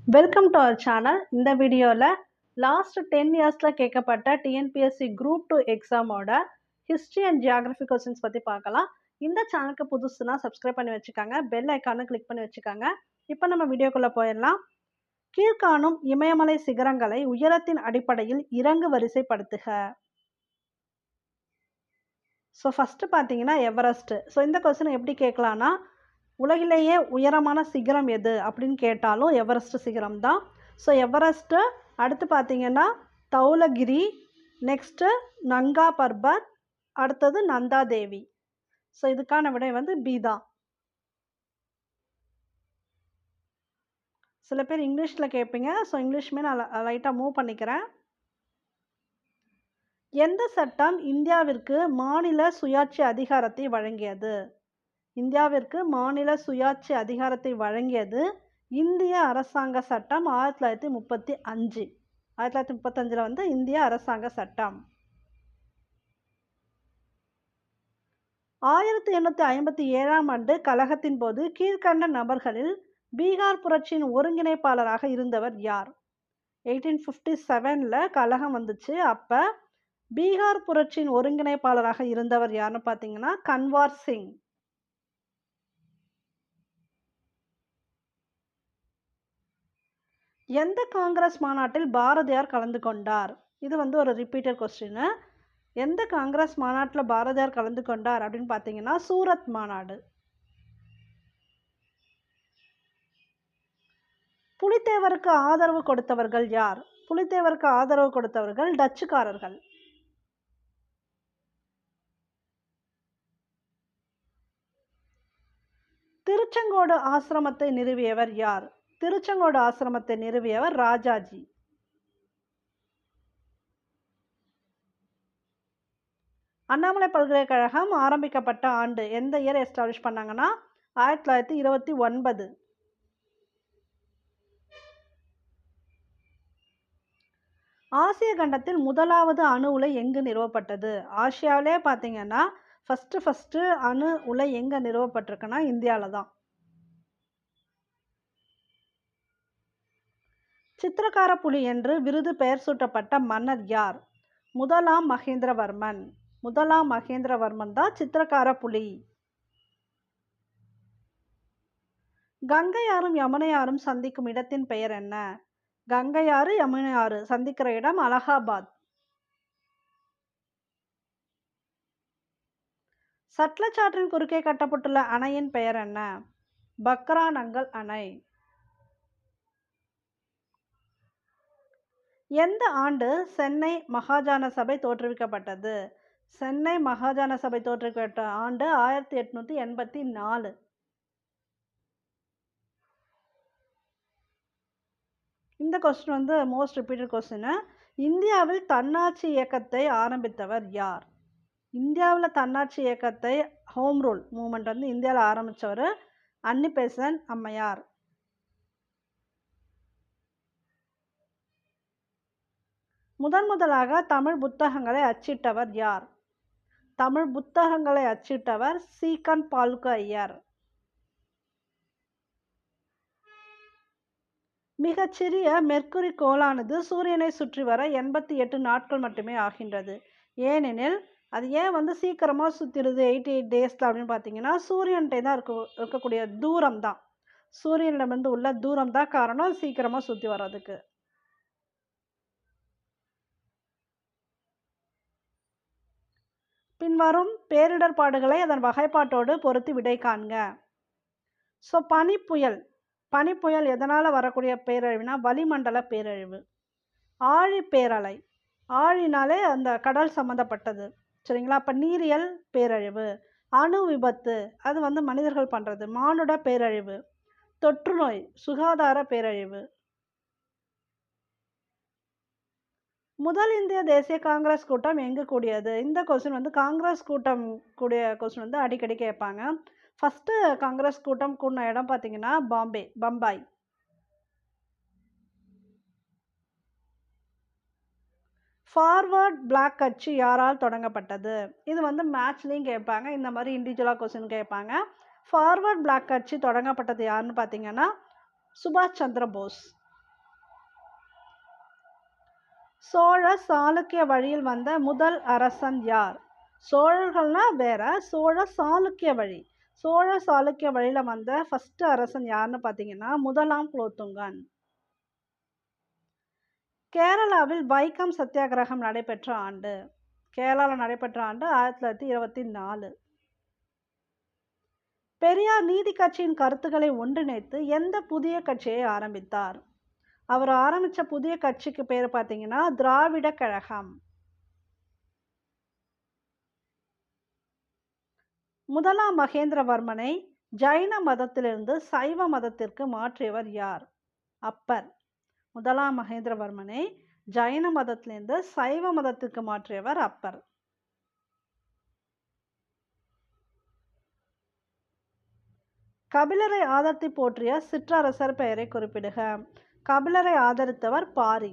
Welcome to our channel. இந்த வீடியோவில் last 10 இயர்ஸில் கேட்கப்பட்ட டிஎன்பிஎஸ்சி குரூப் 2 எக்ஸாமோட ஹிஸ்ட்ரி அண்ட் ஜியாகிரபி கொஸ்டின்ஸ் பற்றி பார்க்கலாம். இந்த சேனலுக்கு புதுசுனா சப்ஸ்கிரைப் பண்ணி வச்சுக்காங்க, பெல் ஐக்கானை கிளிக் பண்ணி வச்சுக்காங்க. இப்போ நம்ம வீடியோக்குள்ளே போயிடலாம். கீழ்காணும் இமயமலை சிகரங்களை உயரத்தின் அடிப்படையில் இறங்கு வரிசைப்படுத்துக. ஸோ ஃபஸ்ட்டு பார்த்தீங்கன்னா எவரெஸ்ட். ஸோ இந்த கொஸ்டின் எப்படி கேட்கலான்னா, உலகிலேயே உயரமான சிகரம் எது அப்படின்னு கேட்டாலும் எவரெஸ்ட் சிகரம் தான். ஸோ எவரெஸ்ட்டு, அடுத்து பார்த்தீங்கன்னா தௌலகிரி, நெக்ஸ்ட்டு நங்கா பர்பத், அடுத்தது நந்தா தேவி. ஸோ இதுக்கான விடை வந்து பி தான். சில பேர் இங்கிலீஷில் கேட்பீங்க. ஸோ இங்கிலீஷுமே நான் லைட்டாக மூவ் பண்ணிக்கிறேன். எந்த சட்டம் இந்தியாவிற்கு மாநில சுயாட்சி அதிகாரத்தை வழங்கியது? இந்தியாவிற்கு மாநில சுயாட்சி அதிகாரத்தை வழங்கியது இந்திய அரசாங்க சட்டம் 1935. 1935 வந்து இந்திய அரசாங்க சட்டம். 1857 ஆண்டு கலகத்தின் போது கீழ்கண்ட நபர்களில் பீகார் புரட்சியின் ஒருங்கிணைப்பாளராக இருந்தவர் யார்? 1857 கலகம் வந்துச்சு. அப்போ பீகார் புரட்சியின் ஒருங்கிணைப்பாளராக இருந்தவர் யாருன்னு பார்த்தீங்கன்னா கன்வார் சிங். எந்த காங்கிரஸ் மாநாட்டில் பாரதியார் கலந்து கொண்டார்? இது வந்து ஒரு ரிப்பீட்டட் கொஸ்டின். எந்த காங்கிரஸ் மாநாட்டில் பாரதியார் கலந்து கொண்டார் அப்படின்னு பார்த்தீங்கன்னா சூரத் மாநாடு. புலித்தேவருக்கு ஆதரவு கொடுத்தவர்கள் யார்? புலித்தேவருக்கு ஆதரவு கொடுத்தவர்கள் டச்சுக்காரர்கள். திருச்செங்கோடு ஆசிரமத்தை நிறுவியவர் யார்? திருச்செங்கோடு ஆசிரமத்தை நிறுவியவர் ராஜாஜி. அண்ணாமலை பல்கலைக்கழகம் ஆரம்பிக்கப்பட்ட ஆண்டு எந்த இயர் எஸ்டாப்ளிஷ் பண்ணாங்கன்னா 1929. ஆசிய கண்டத்தில் முதலாவது அணு உலை எங்கு நிறுவப்பட்டது? ஆசியாவிலே பார்த்தீங்கன்னா ஃபஸ்ட்டு அணு உலை எங்கே நிறுவப்பட்டிருக்குன்னா இந்தியாவில் தான். சித்திரக்கார புலி என்று விருது பெயர் சூட்டப்பட்ட மன்னர் யார்? முதலாம் மகேந்திரவர்மன். முதலாம் மகேந்திரவர்மன் தான் சித்திரக்கார புலி. கங்கையாரும் யமுனையாரும் சந்திக்கும் இடத்தின் பெயர் என்ன? கங்கையாறு யமுனையாறு சந்திக்கிற இடம் அலகாபாத். சட்லஜ் ஆற்றின் குறுக்கே கட்டப்பட்டுள்ள அணையின் பெயர் என்ன? பக்ரானங்கல் அணை. எந்த ஆண்டு சென்னை மகாஜன சபை தோற்றுவிக்கப்பட்டது? சென்னை மகாஜன சபை தோற்றுவிக்கப்பட்ட ஆண்டு 1884. இந்த கொஸ்டின் வந்து மோஸ்ட் ரிப்பீட்டட் கொஸ்டின். இந்தியாவில் தன்னாட்சி இயக்கத்தை ஆரம்பித்தவர் யார்? இந்தியாவில் தன்னாட்சி இயக்கத்தை ஹோம் ரூல் மூமெண்ட் வந்து இந்தியாவில் ஆரம்பித்தவர் அன்னிபெசன்ட் அம்மையார். முதலாக தமிழ் புத்தகங்களை அச்சிட்டவர் யார்? தமிழ் புத்தகங்களை அச்சிட்டவர் சீக்கன் பால்கு ஐயர். மிகச்சிறிய மெர்க்குரி கோளானது சூரியனை சுற்றி வர 88 நாட்கள் மட்டுமே ஆகின்றது. ஏனெனில் அது ஏன் வந்து சீக்கிரமாக சுற்றிடுது 88 டேஸில் அப்படின்னு பார்த்தீங்கன்னா சூரியன்கிட்ட தான் இருக்கக்கூடிய தூரம் தான், சூரியனிடமிருந்து உள்ள தூரம் தான் காரணம் சீக்கிரமாக சுற்றி வர்றதுக்கு. பின்வரும் பேரிடர்பாடுகளை அதன் வகைப்பாட்டோடு பொறுத்து விடை காண்க. ஸோ பனிப்புயல் எதனால் வரக்கூடிய பேரழிவுனா வளிமண்டல பேரழிவு. ஆழி பேரலை, ஆழினாலே அந்த கடல் சம்மந்தப்பட்டது சரிங்களா. அப்போ நீரியல் பேரழிவு. அணு விபத்து அது வந்து மனிதர்கள் பண்ணுறது. மானுட பேரழிவு. தொற்று நோய் சுகாதார பேரழிவு. முதல் இந்திய தேசிய காங்கிரஸ் கூட்டம் எங்கு கூடியது? இந்த கொஸ்டின் வந்து காங்கிரஸ் கூட்டம் கூடிய கொஸ்டின் வந்து அடிக்கடி கேட்பாங்க. ஃபஸ்ட்டு காங்கிரஸ் கூட்டம் கூடின இடம் பார்த்தீங்கன்னா பம்பாய். ஃபார்வர்ட் பிளாக் கட்சி யாரால் தொடங்கப்பட்டது? இது வந்து மேட்ச்லேயும் கேட்பாங்க, இந்த மாதிரி இண்டிவிஜுவலாக கொஸ்டின் கேட்பாங்க. ஃபார்வர்ட் பிளாக் கட்சி தொடங்கப்பட்டது யாருன்னு பார்த்தீங்கன்னா சுபாஷ் சந்திர போஸ். சோழ சாளுக்கிய வழியில் வந்த முதல் அரசன் யார்? சோழர்கள்னா வேற, சோழ சாளுக்கிய வழி. சோழ சாளுக்கிய வழியில வந்த ஃபர்ஸ்ட் அரசன் யாருன்னு பார்த்தீங்கன்னா முதலாம் குலோத்துங்கன். கேரளாவில் வைக்கம் சத்தியாகிரகம் நடைபெற்ற ஆண்டு? கேரளாவில் நடைபெற்ற ஆண்டு 1924. பெரியார் நீதி கட்சியின் கருத்துக்களை ஒன்றிணைத்து எந்த புதிய கட்சியை ஆரம்பித்தார்? அவர் ஆரம்பிச்ச புதிய கட்சிக்கு பேர் பார்த்தீங்கன்னா திராவிட கழகம். முதலாம் மகேந்திரவர்மனை ஜைன மதத்திலிருந்து சைவ மதத்திற்கு மாற்றியவர் யார்? அப்பர். முதலாம் மகேந்திரவர்மனை ஜைன மதத்திலிருந்து சைவ மதத்திற்கு மாற்றியவர் அப்பர். கபிலரை ஆதரித்து போற்றிய சிற்றரசர் பெயரை குறிப்பிடுக. கபிலரை ஆதரித்தவர் பாரி.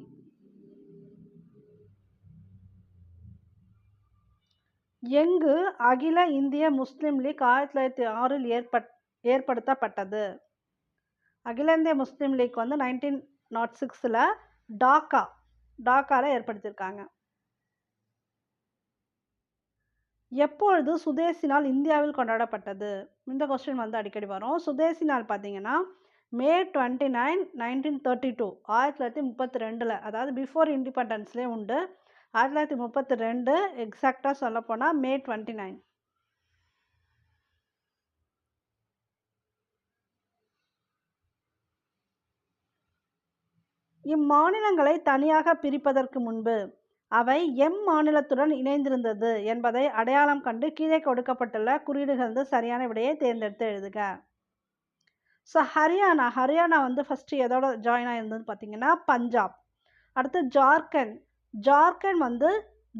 எங்கு அகில இந்திய முஸ்லிம் லீக் 1906 ஏற்படுத்தப்பட்டது? அகில இந்திய முஸ்லிம் லீக் 1906 டாக்கால ஏற்படுத்தியிருக்காங்க. எப்பொழுது சுதேசி நாள் இந்தியாவில் கொண்டாடப்பட்டது? இந்த கொஸ்டின் அடிக்கடி வரும். சுதேசி நாள் பார்த்தீங்கன்னா May 29, 1932 1932, அதாவது பிஃபோர் இண்டிபெண்டன்ஸ்லேயே உண்டு. 1932 எக்ஸாக்டாக சொல்லப்போனால் May 29. இம்மாநிலங்களை தனியாக பிரிப்பதற்கு முன்பு அவை எம் மாநிலத்துடன் இணைந்திருந்தது என்பதை அடையாளம் கண்டு கீழே கொடுக்கப்பட்டுள்ள குறியீடுகள் சரியான விடையை தேர்ந்தெடுத்து எழுதுக. ஸோ ஹரியானா ஃபர்ஸ்ட் எதோட ஜாயின் ஆயிருந்ததுன்னு பார்த்தீங்கன்னா பஞ்சாப். அடுத்து ஜார்க்கண்ட்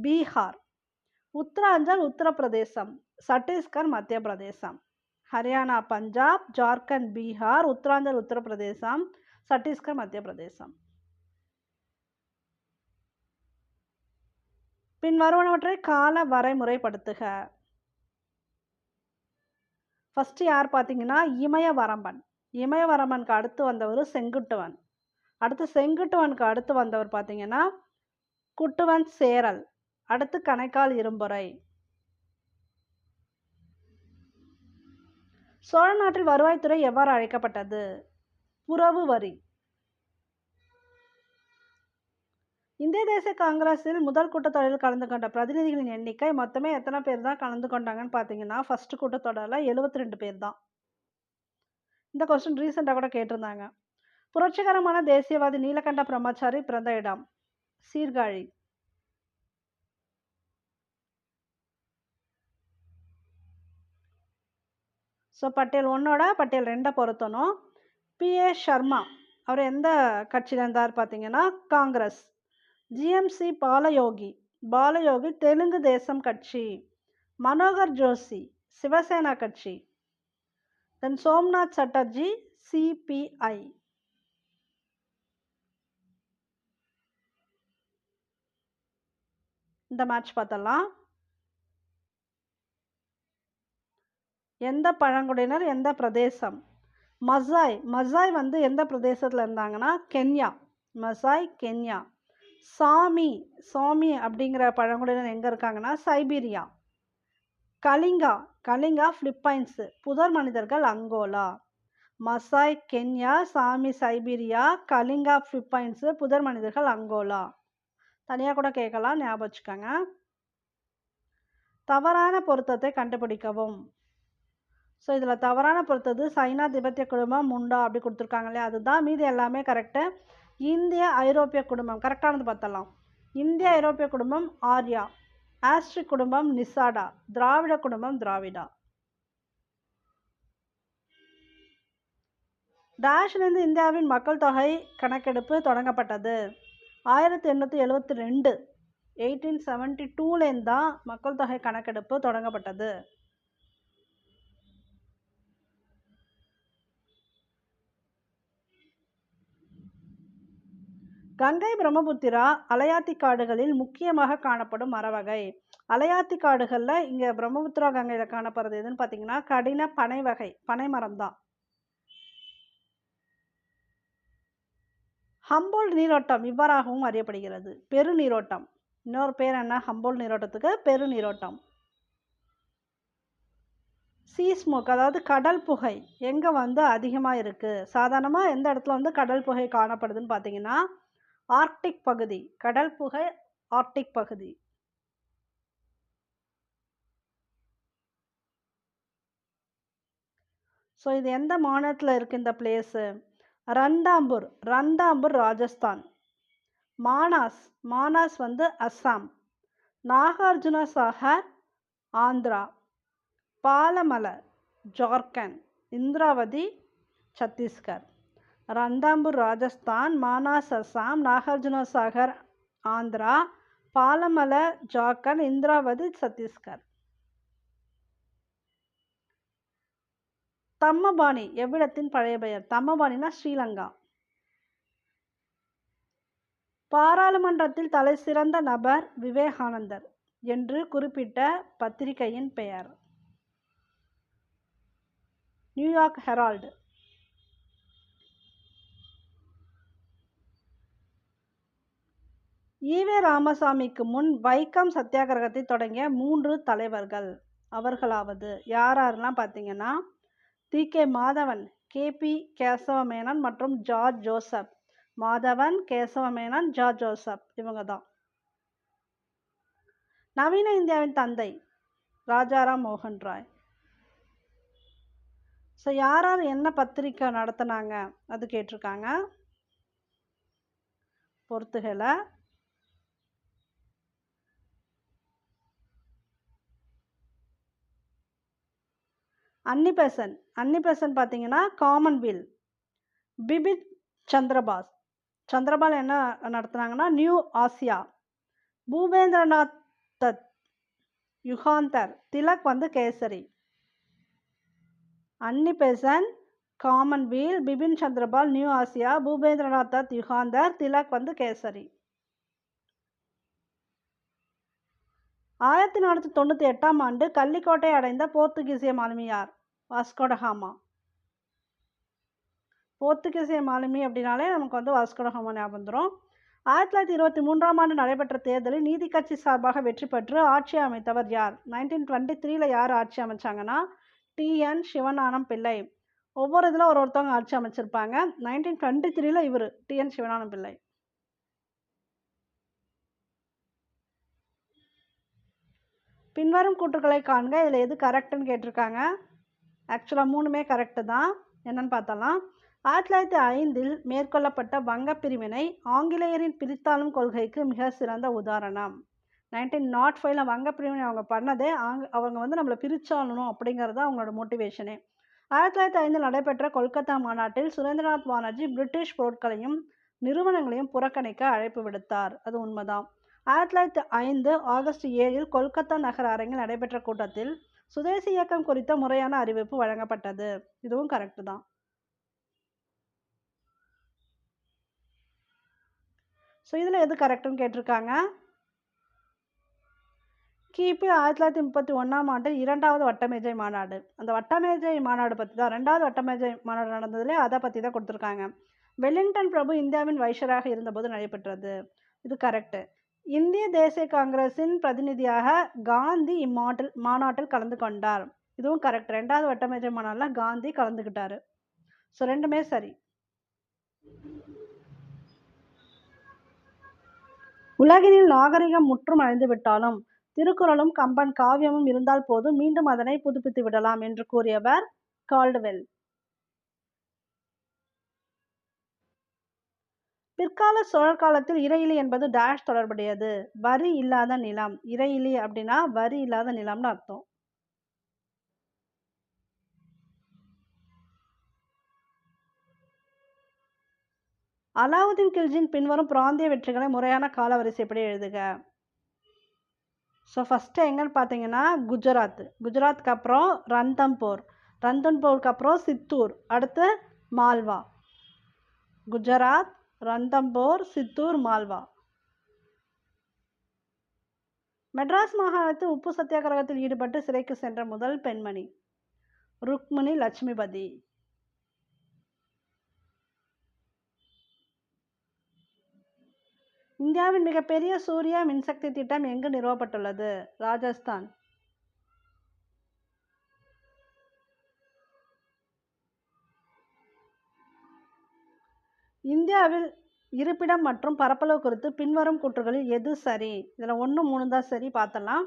பீகார். உத்தராஞ்சல் உத்தரப்பிரதேசம். சத்தீஸ்கர் மத்திய பிரதேசம். ஹரியானா பஞ்சாப், ஜார்க்கண்ட் பீகார், உத்தராஞ்சல் உத்தரப்பிரதேசம், சத்தீஸ்கர் மத்திய பிரதேசம். பின் வருவனவற்றை கால வரைமுறைப்படுத்துக. ஃபர்ஸ்ட் யார் பார்த்தீங்கன்னா இமயவரம்பன். இமயவரம்பனுக்கு அடுத்து வந்தவர் செங்குட்டுவன். அடுத்து செங்குட்டுவனுக்கு அடுத்து வந்தவர் பார்த்தீங்கன்னா குட்டுவன் சேரல். அடுத்து கணைக்கால் இரும்புரை. சோழ நாட்டில் வருவாய்த்துறை எவ்வாறு அழைக்கப்பட்டது? புறவு வரி. இந்திய தேசிய காங்கிரஸில் முதல் கூட்டத்தொடரில் கலந்து கொண்ட பிரதிநிதிகளின் எண்ணிக்கை மொத்தமே எத்தனை பேர் தான் கலந்து கொண்டாங்கன்னு பார்த்தீங்கன்னா ஃபர்ஸ்ட் கூட்டத்தொடரில் 72 பேர் தான். இந்த கொஸ்டின் ரீசெண்டாக கூட கேட்டிருந்தாங்க. புரட்சிகரமான தேசியவாதி நீலகண்ட பிரம்மச்சாரி பிறந்த இடம்? சீர்காழி. ஸோ பட்டியல் 1ஓட பட்டியல் 2 பொருத்தணும். P.A. சர்மா அவர் எந்த கட்சியில் இருந்தார் பார்த்தீங்கன்னா காங்கிரஸ். GMC பாலயோகி தெலுங்கு தேசம் கட்சி. மனோகர் ஜோஷி சிவசேனா கட்சி. தென் சோம்நாத் சட்டர்ஜி CPI. இந்த மேட்ச் பார்த்தலாம். எந்த பழங்குடியினர் எந்த பிரதேசம்? மசாய் எந்த பிரதேசத்தில் இருந்தாங்கன்னா கென்யா. Maasai Kenya. சாமி அப்படிங்கிற பழங்குடியினர் எங்கே இருக்காங்கன்னா சைபீரியா. கலிங்கா பிலிப்பைன்ஸ். புதர் மனிதர்கள் அங்கோலா. மசாய் கென்யா, சாமி சைபீரியா, கலிங்கா பிலிப்பைன்ஸ், புதர் மனிதர்கள் அங்கோலா. தனியாக கூட கேட்கலாம், ஞாபகம் வச்சுக்கோங்க. தவறான பொருத்தத்தை கண்டுபிடிக்கவும். ஸோ இதில் தவறான பொறுத்தது சைனா திபெத்திய குடும்பம் முண்டா அப்படி கொடுத்துருக்காங்க இல்லையா, அதுதான். மீதி எல்லாமே கரெக்டு. இந்திய ஐரோப்பிய குடும்பம் கரெக்டானது பார்த்தலாம். இந்திய ஐரோப்பிய குடும்பம் ஆர்யா. ஆஸ்ட்ரிக் குடும்பம் நிசாடா. திராவிட குடும்பம் திராவிடா. டேஷ்லேருந்து இந்தியாவின் மக்கள் தொகை கணக்கெடுப்பு தொடங்கப்பட்டது? 1872 1872லேருந்து தான் மக்கள் தொகை கணக்கெடுப்பு தொடங்கப்பட்டது. கங்கை பிரம்மபுத்திரா அலையாத்தி காடுகளில் முக்கியமாக காணப்படும் மரவகை. அலையாத்தி காடுகளில் இங்கே பிரம்மபுத்திரா கங்கையில் காணப்படுறது எதுன்னு பார்த்தீங்கன்னா கடின பனை வகை, பனை மரம் தான். ஹம்போல்ட் நீரோட்டம் இவ்வாறாகவும் அறியப்படுகிறது. பெருநீரோட்டம். இன்னொரு பேர் என்ன ஹம்போல்ட் நீரோட்டத்துக்கு? பெருநீரோட்டம். சீ ஸ்மோக் அதாவது கடல் புகை எங்கே வந்து அதிகமாக இருக்குது? சாதாரணமாக எந்த இடத்துல வந்து கடல் புகை காணப்படுதுன்னு பார்த்தீங்கன்னா ஆர்க்டிக் பகுதி. கடல் புகை ஆர்க்டிக் பகுதி. ஸோ இது எந்த மாநிலத்தில் இருக்குது இந்த பிளேஸு? ரந்தாம்பூர். ரந்தாம்பூர் ராஜஸ்தான். மானாஸ். மானாஸ் வந்து அஸ்ஸாம். நாகார்ஜுன சாகர் ஆந்திரா. பாலமலை ஜார்க்கண்ட். இந்திராவதி சத்தீஸ்கர். ரந்தாம்பூர் ராஜஸ்தான், மானாஸ் அஸ்ஸாம், நாகார்ஜுன சாகர் ஆந்திரா, பாலமலை ஜார்க்கண்ட், இந்திராவதி சத்தீஸ்கர். தம்மபாணி எவ்விடத்தின் பழைய பெயர்? தம்மபாணினா ஸ்ரீலங்கா. பாராளுமன்றத்தில் தலை சிறந்த நபர் விவேகானந்தர் என்று குறிப்பிட்ட பத்திரிகையின் பெயர்? New York Herald. ஈவே ராமசாமிக்கு முன் வைக்கம் சத்தியாகிரகத்தை தொடங்கிய 3 தலைவர்கள். அவர்களாவது யாரெல்லாம் பார்த்தீங்கன்னா டி.கே. மாதவன், கே.பி. கேசவ மேனன் மற்றும் ஜார்ஜ் ஜோசப். மாதவன், கேசவ மேனன், ஜார்ஜ் ஜோசப் இவங்க தான். நவீன இந்தியாவின் தந்தை ராஜாராம் மோகன் ராய். ஸோ யார் என்ன பத்திரிக்கை நடத்தினாங்க அது கேட்டிருக்காங்க. பொறுத்துகளை. அன்னிபெசன்ட். அன்னிபெசன்ட் பார்த்தீங்கன்னா காமன்வெல்த். பிபின் சந்திரபாஸ். சந்திரபால் என்ன நடத்துனாங்கன்னா நியூ ஆசியா. பூபேந்திரநாத் தத் யுகாந்தர். திலக் வந்து Kesari. Annie Besant, Commonwealth, Bipin Chandrapal New Asia, Bhupendranath Dutt Yugantar, Tilak வந்து கேசரி. 1498ஆம் ஆண்டு கள்ளிக்கோட்டை அடைந்த போர்த்துகீசிய மாலுமி யார்? வாஸ்கோ ட காமா. போர்த்துகீசிய மாலுமி அப்படின்னாலே நமக்கு வந்து வாஸ்கோ ட காமா ஞாபகம் வந்துடும். 1923ஆம் ஆண்டு நடைபெற்ற தேர்தலில் நீதி கட்சி சார்பாக வெற்றி பெற்று ஆட்சி அமைத்தவர் யார்? 1923ல் யார் ஆட்சி அமைச்சாங்கன்னா டி.என். சிவஞானம் பிள்ளை. ஒவ்வொரு இதில் ஒருத்தவங்க ஆட்சி அமைச்சிருப்பாங்க. 1923ல் இவர் டி.என். சிவஞானம் பிள்ளை. பின்வரும் கூற்றுக்களை காண்க. இதில் எது கரெக்டுன்னு கேட்டிருக்காங்க. ஆக்சுவலாக 3மே கரெக்டு தான். என்னன்னு பார்த்தலாம். 1905இல் மேற்கொள்ளப்பட்ட வங்கப் பிரிவினை ஆங்கிலேயரின் பிரித்தாளும் கொள்கைக்கு மிக சிறந்த உதாரணம். 1905ல் வங்கப் பிரிவினை அவங்க பண்ணதே அவங்க வந்து நம்மளை பிரிச்சாளணும் அப்படிங்கிறது அவங்களோட மோட்டிவேஷனே. 1905இல் நடைபெற்ற கொல்கத்தா மாநாட்டில் சுரேந்திரநாத் பானர்ஜி பிரிட்டிஷ் பொருட்களையும் நிறுவனங்களையும் புறக்கணிக்க அழைப்பு விடுத்தார். அது உண்மைதான். 1905 ஆகஸ்ட் 7இல் கொல்கத்தா நகர அரங்கில் நடைபெற்ற கூட்டத்தில் சுதேசி இயக்கம் குறித்த முறையான அறிவிப்பு வழங்கப்பட்டது. இதுவும் கரெக்டு தான். ஸோ இதில் எது கரெக்டுன்னு கேட்டிருக்காங்க. கிபி 1931ஆம் ஆண்டில் 2வது வட்டமேஜை மாநாடு. அந்த வட்டமேஜை மாநாடு பற்றி தான் 2வது வட்டமேஜை மாநாடு நடந்ததுலேயே அதை பற்றி தான் கொடுத்துருக்காங்க. வெலிங்டன் பிரபு இந்தியாவின் வைஷராக இருந்தபோது நடைபெற்றது. இது கரெக்டு. இந்திய தேசிய காங்கிரஸின் பிரதிநிதியாக காந்தி மாநாட்டில் கலந்து கொண்டார். இதுவும் கரெக்ட். 2வது வட்டமேஜை மாநாட்டில் காந்தி கலந்துக்கிட்டாரு. ஸோ 2மே சரி. உலகினில் நாகரிகம் முற்றும் அழிந்து விட்டாலும் திருக்குறளும் கம்பன் காவியமும் இருந்தால் போதும், மீண்டும் அதனை புதுப்பித்து விடலாம் என்று கூறியவர் கால்டுவெல். பிற்கால சோழர் காலத்தில் இறையிலி என்பது டேஷ் தொடர்புடையது. வரி இல்லாத நிலம். இறையிலி அப்படின்னா வரி இல்லாத நிலம்னு அர்த்தம். அலாவுதீன் கில்ஜியின் பின்வரும் பிராந்திய வெற்றிகளை முறையான காலவரிசைப்படி எழுதுக. ஸோ ஃபஸ்ட்டு எங்கன்னு பார்த்தீங்கன்னா குஜராத். குஜராத்துக்கு அப்புறம் ரந்தம்போர். ரந்தன்போருக்கு அப்புறம் சித்தூர். அடுத்து மால்வா. குஜராத், ரந்தம்போர், சித்தூர், மால்வா. மெட்ராஸ் மாகாணத்தில் உப்பு சத்தியாகிரகத்தில் ஈடுபட்டு சிறைக்கு சென்ற முதல் பெண்மணி ருக்மிணி லட்சுமிபதி. இந்தியாவின் மிகப்பெரிய சூரிய மின்சக்தி திட்டம் எங்கு நிறுவப்பட்டுள்ளது? ராஜஸ்தான். இந்தியாவில் இருப்பிடம் மற்றும் பரப்பளவு குறித்து பின்வரும் கூற்றுகளில் எது சரி? இதில் 1, 3 தான் சரி. பார்த்தலாம்.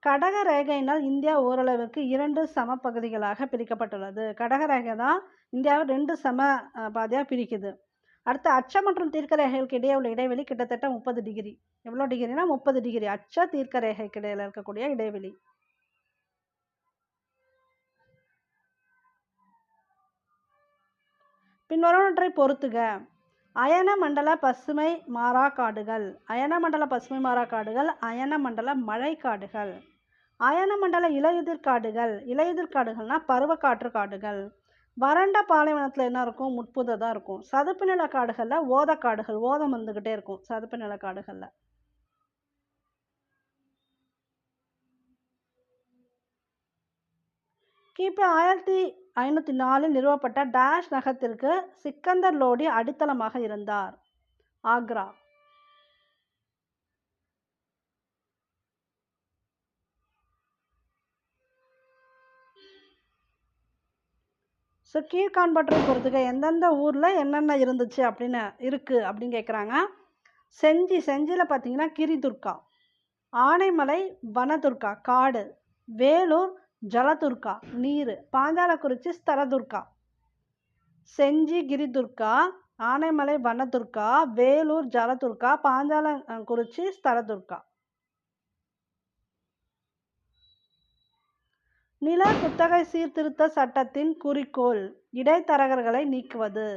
கடக ரேகையினால் இந்தியா ஓரளவுக்கு 2 சம பகுதிகளாக பிரிக்கப்பட்டுள்ளது. கடக ரேகை தான் இந்தியாவை 2 சம பாதியாக பிரிக்குது. அடுத்து அச்ச மற்றும் தீர்க்க ரேகைகளுக்கு இடையே உள்ள இடைவெளி கிட்டத்தட்ட 30 டிகிரி. எவ்வளோ டிகிரினா 30 டிகிரி. அச்ச தீர்க்க ரேகைக்கு இடையில இருக்கக்கூடிய இடைவெளி. பின்வருவனவற்றை பொறுத்துக. அயன மண்டல பசுமை மாறா காடுகள், அயன மண்டல பசுமை மாறா காடுகள், அயன மண்டல மழை காடுகள், அயன மண்டல இலையுதிர் காடுகள். இலையுதிர் காடுகள்னா பருவக்காற்று காடுகள். வறண்ட பாலைவனத்தில் என்ன இருக்கும்? முட்புதை தான் இருக்கும். சதுப்பு நில காடுகளில் ஓதக்காடுகள், ஓதம் வந்துக்கிட்டே இருக்கும் சதுப்பு நில காடுகளில். கிபி 1504 நிறுவப்பட்ட டேஷ் நகரத்திற்கு சிக்கந்தர் லோடி அடித்தளமாக இருந்தார். ஆக்ரா. ஸோ கீழ்காண்பற்றை பொறுத்துக்க. எந்தெந்த ஊரில் என்னென்ன இருந்துச்சு அப்படின்னு கேட்குறாங்க. செஞ்சியில் பார்த்தீங்கன்னா கிரிதுர்கா, ஆனைமலை வனதுர்கா காடு, வேலூர் ஜலதுர்கா நீர், பாஞ்சாலக்குறிச்சி ஸ்தலதுர்கா. செஞ்சி கிரிதுர்கா, ஆனைமலை வனதுர்கா, வேலூர் ஜலதுர்கா, பாஞ்சாலக்குறிச்சி ஸ்தலதுர்கா. நில குத்தகை சீர்திருத்த சட்டத்தின் குறிக்கோள் இடைத்தரகர்களை நீக்குவது.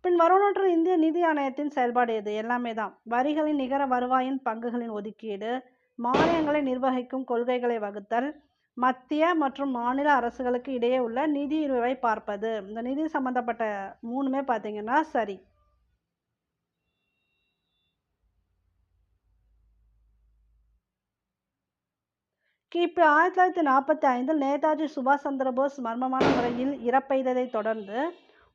பின் வருவனவற்றில் இந்திய நிதி ஆணையத்தின் செயல்பாடு எது? எல்லாமே தான். வரிகளின் நிகர வருவாயின் பங்குகளின் ஒதுக்கீடு, மானியங்களை நிர்வகிக்கும் கொள்கைகளை வகுத்தல், மத்திய மற்றும் மாநில அரசுகளுக்கு இடையே உள்ள நிதி இருவை பார்ப்பது. இந்த நிதி சம்பந்தப்பட்ட 3மே பார்த்தீங்கன்னா சரி. கிபி 1945 நேதாஜி சுபாஷ் சந்திரபோஸ் மர்மமான முறையில் இறப்பெய்ததை தொடர்ந்து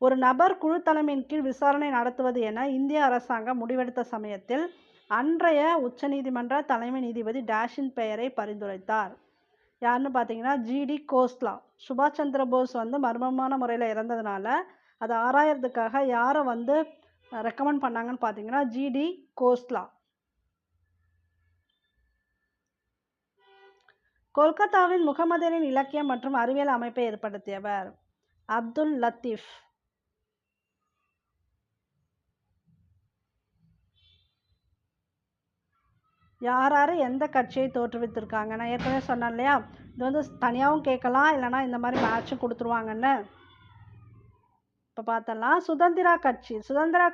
ஒரு நபர் குழு தலைமையின் கீழ் விசாரணை நடத்துவது என இந்திய அரசாங்கம் முடிவெடுத்த சமயத்தில் அன்றைய உச்சநீதிமன்ற தலைமை நீதிபதி டேஷின் பெயரை பரிந்துரைத்தார். யாருன்னு பார்த்தீங்கன்னா ஜிடி கோஸ்லா. சுபாஷ் சந்திர போஸ் மர்மமான முறையில் இறந்ததுனால அதை ஆராயறதுக்காக யாரை ரெக்கமெண்ட் பண்ணாங்கன்னு பார்த்தீங்கன்னா ஜிடி கோஸ்லா. கொல்கத்தாவின் முகமதியரின் இலக்கியம் மற்றும் அறிவியல் அமைப்பை ஏற்படுத்தியவர் அப்துல் லத்தீப். யார் எந்த கட்சியை தோற்றுவித்திருக்காங்க? நான் ஏற்கனவே சொன்னேன் இல்லையா, இது தனியாகவும் கேட்கலாம், இல்லைனா இந்த மாதிரி மேட்சும் கொடுத்துருவாங்கன்னு. இப்போ பார்த்தலாம். சுதந்திரா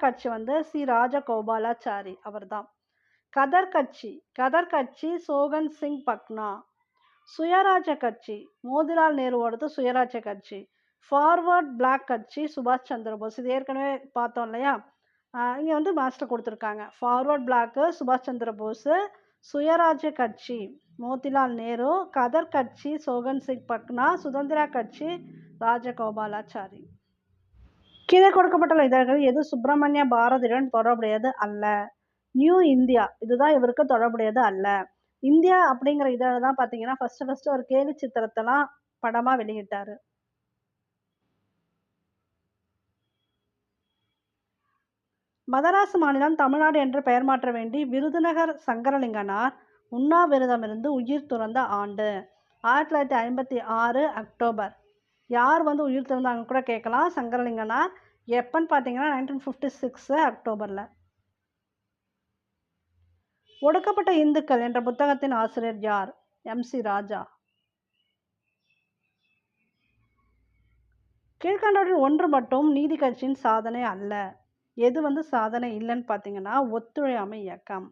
கட்சி சி ராஜகோபாலாச்சாரி அவர் தான். கதர் கட்சி சோகன் சிங் பக்னா. சுயராஜ கட்சி மோதிலால் நேருவோடது சுயராஜ கட்சி. ஃபார்வர்ட் பிளாக் கட்சி சுபாஷ் சந்திர போஸ். இது ஏற்கனவே பார்த்தோம் இல்லையா, இங்கே மாஸ்டர் கொடுத்துருக்காங்க. ஃபார்வர்ட் பிளாக்கு சுபாஷ் சந்திர போஸ், சுயராஜ்ய கட்சி மோதிலால் நேரு, கதர் கட்சி சோகன் சிங் பக்னா, சுதந்திரா கட்சி ராஜகோபாலாச்சாரி. கீழே கொடுக்கப்பட்டுள்ள இதழ்கள் எது சுப்பிரமணிய பாரதியுடன் தொடர்புடையது அல்ல? நியூ இந்தியா இதுதான் இவருக்கு தொடர்புடையது அல்ல. இந்தியா அப்படிங்கிற இதழ் தான் பார்த்தீங்கன்னா ஃபர்ஸ்ட் ஒரு கேலி சித்திரத்தெல்லாம் படமாக வெளியிட்டாரு. மதராஸ் மாநிலம் தமிழ்நாடு என்று பெயர் மாற்ற வேண்டி விருதுநகர் சங்கரலிங்கனார் உண்ணாவிரதமிருந்து உயிர் துறந்த ஆண்டு 1956 அக்டோபர். யார் உயிர் துறந்தாங்க கூட கேட்கலாம். சங்கரலிங்கனார். எப்பன்னு பார்த்தீங்கன்னா 1956 அக்டோபரில். ஒடுக்கப்பட்ட இந்துக்கள் என்ற புத்தகத்தின் ஆசிரியர் யார்? MC ராஜா. கீழ்கண்டவற்றில் ஒன்று மட்டும் நீதி கட்சியின் சாதனை அல்ல. எது சாதனை இல்லைன்னு பார்த்தீங்கன்னா ஒத்துழையாமை இயக்கம்.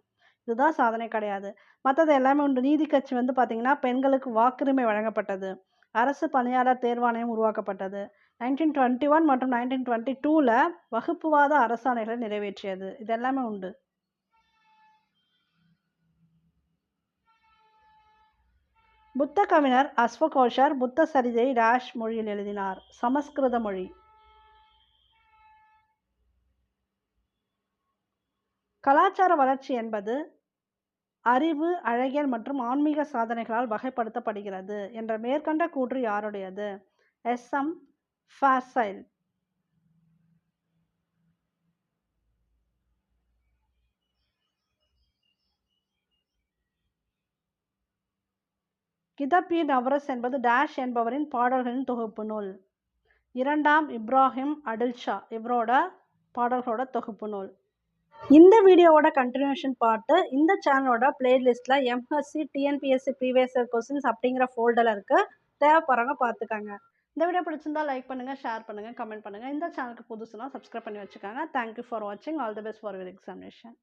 இதுதான் சாதனை கிடையாது. மற்றது எல்லாமே உண்டு. நீதி கட்சி பார்த்தீங்கன்னா பெண்களுக்கு வாக்குரிமை வழங்கப்பட்டது, அரசு பணியாளர் தேர்வாணையம் உருவாக்கப்பட்டது, 1921 மற்றும் 1922 வகுப்புவாத அரசாணைகளை நிறைவேற்றியது. இது எல்லாமே உண்டு. புத்த கவிஞர் அஸ்வகோஷர் புத்த சரிதையை டேஷ் மொழியில் எழுதினார். சமஸ்கிருத மொழி. கலாச்சார வளர்ச்சி என்பது அறிவு, அழகியல் மற்றும் ஆன்மீக சாதனைகளால் வகைப்படுத்தப்படுகிறது என்ற மேற்கண்ட கூற்று யாருடையது? எஸ்.எம். ஃபேர்சைல்ட். கிதாப்-இ-நவ்ரஸ் என்பது டேஷ் என்பவரின் பாடல்களின் தொகுப்பு நூல். இரண்டாம் இப்ராஹிம் அடில்ஷா இவரோட பாடல்களோட தொகுப்பு நூல். இந்த வீடியோவோட கண்டினியூஷன் பார்ட்டு இந்த சேனலோட பிளேலிஸ்ட்ல MSc TNPSC previous year questions அப்படிங்கிற ஃபோல்டரில் இருக்கு. தேவைப்படுறவங்க பார்த்துக்கங்க. இந்த வீடியோ பிடிச்சிருந்தா லைக் பண்ணுங்க, ஷேர் பண்ணுங்க, கமெண்ட் பண்ணுங்க. இந்த சேனலுக்கு புதுசுனா சப்ஸ்கிரைப் பண்ணி வச்சுக்கோங்க. தேங்க்யூ ஃபார் வாட்சிங். All the best for your examination.